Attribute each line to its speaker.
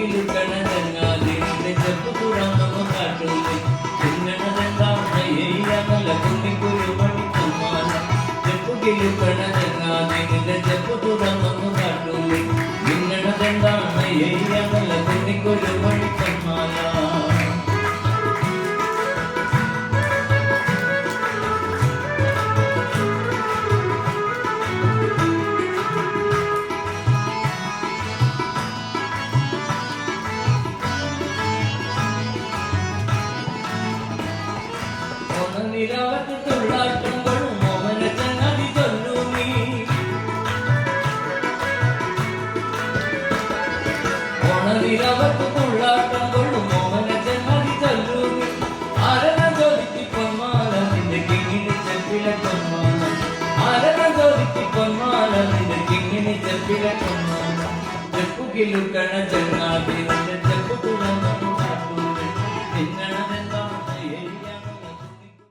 Speaker 1: గిలుకణ జంగాది చెప్పు రామము కాటుంది చిన్నదండామయ్యగల కొన్ని కురుమణి సమ్మాన చెప్పు గిలుకణ జంగాది చెప్పు రామము కాటుంది చిన్నదండామయ్యగల కొన్ని కురుమణి సమ్మాన നിരവധി തൊള്ളാട്ടങ്ങളും മോഹന ചങ്ങാതി ചൊല്ലൂനി നിരവധി തൊള്ളാട്ടങ്ങളും മോഹന ചങ്ങാതി ചൊല്ലൂനി ആരന ജോലിക്ക് പൊന്മാല നിന്റെ കിങ്ങിനി ചെപ്പിലെ പൊന്മാല ആരന ജോലിക്ക് പൊന്മാല നിന്റെ കിങ്ങിനി ചെപ്പിലെ പൊന്മാല ചെപ്പു കിലുക്കണ ചങ്ങാതി